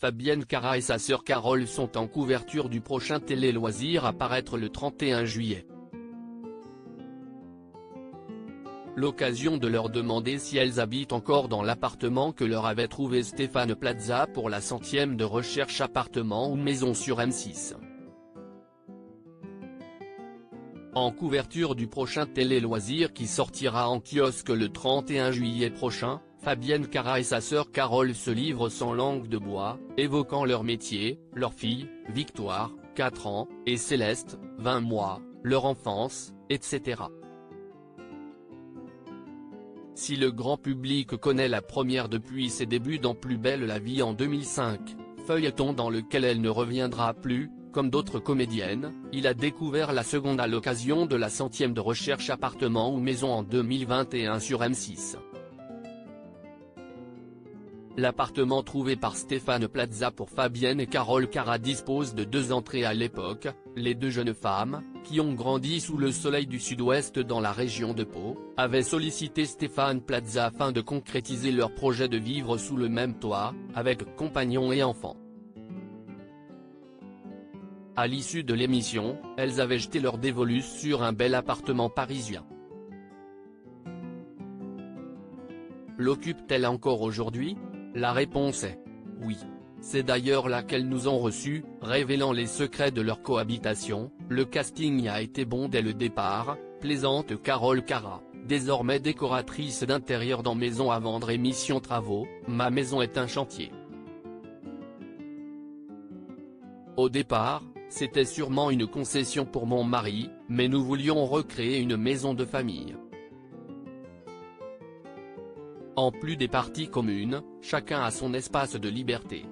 Fabienne Cara et sa sœur Carole sont en couverture du prochain télé-loisir à paraître le 31 juillet. L'occasion de leur demander si elles habitent encore dans l'appartement que leur avait trouvé Stéphane Plaza pour la 100e de Recherche appartement ou maison sur M6. En couverture du prochain télé-loisir qui sortira en kiosque le 31 juillet prochain, Fabienne Cara et sa sœur Carole se livrent sans langue de bois, évoquant leur métier, leur fille, Victoire, 4 ans, et Céleste, 20 mois, leur enfance, etc. Si le grand public connaît la première depuis ses débuts dans Plus belle la vie en 2005, feuilleton dans lequel elle ne reviendra plus, comme d'autres comédiennes, il a découvert la seconde à l'occasion de la 100e de Recherche appartement ou maison en 2021 sur M6. L'appartement trouvé par Stéphane Plaza pour Fabienne et Carole Cara dispose de 2 entrées à l'époque. Les 2 jeunes femmes, qui ont grandi sous le soleil du sud-ouest dans la région de Pau, avaient sollicité Stéphane Plaza afin de concrétiser leur projet de vivre sous le même toit, avec compagnons et enfants. À l'issue de l'émission, elles avaient jeté leur dévolu sur un bel appartement parisien. L'occupe-t-elle encore aujourd'hui? La réponse est « oui ». C'est d'ailleurs là qu'elles nous ont reçus, révélant les secrets de leur cohabitation. Le casting a été bon dès le départ, plaisante Carole Cara, désormais décoratrice d'intérieur dans Maison à vendre émission Travaux, ma maison est un chantier. Au départ, c'était sûrement une concession pour mon mari, mais nous voulions recréer une maison de famille. En plus des parties communes, chacun a son espace de liberté.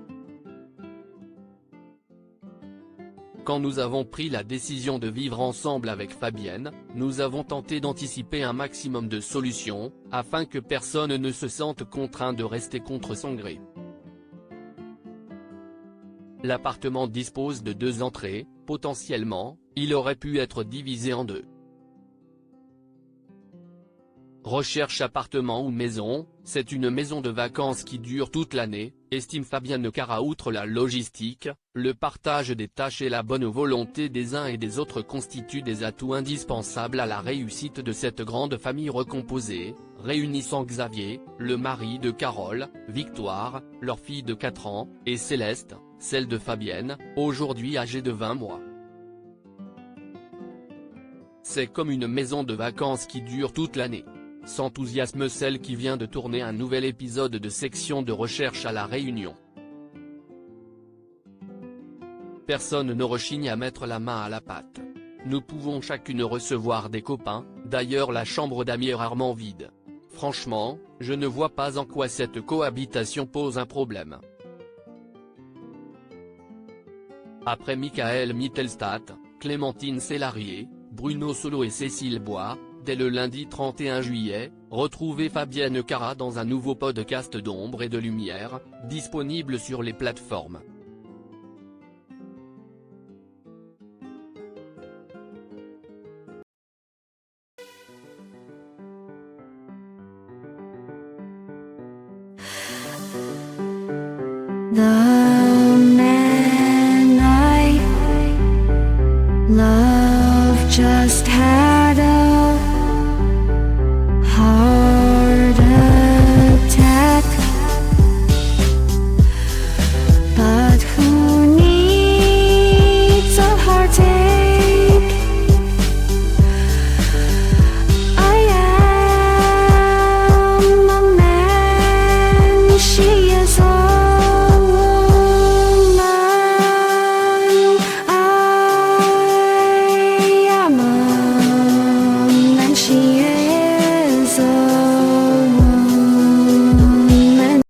Quand nous avons pris la décision de vivre ensemble avec Fabienne, nous avons tenté d'anticiper un maximum de solutions, afin que personne ne se sente contraint de rester contre son gré. L'appartement dispose de 2 entrées, potentiellement, il aurait pu être divisé en 2. Recherche appartement ou maison, c'est une maison de vacances qui dure toute l'année, estime Fabienne Cara. Outre la logistique, le partage des tâches et la bonne volonté des uns et des autres constituent des atouts indispensables à la réussite de cette grande famille recomposée, réunissant Xavier, le mari de Carole, Victoire, leur fille de 4 ans, et Céleste, celle de Fabienne, aujourd'hui âgée de 20 mois. C'est comme une maison de vacances qui dure toute l'année. S'enthousiasme celle qui vient de tourner un nouvel épisode de Section de recherche à La Réunion. Personne ne rechigne à mettre la main à la pâte. Nous pouvons chacune recevoir des copains, d'ailleurs la chambre d'amis est rarement vide. Franchement, je ne vois pas en quoi cette cohabitation pose un problème. Après Michael Mittelstadt, Clémentine Célarié, Bruno Solo et Cécile Bois, dès le lundi 31 juillet, retrouvez Fabienne Cara dans un nouveau podcast d'ombre et de lumière, disponible sur les plateformes. The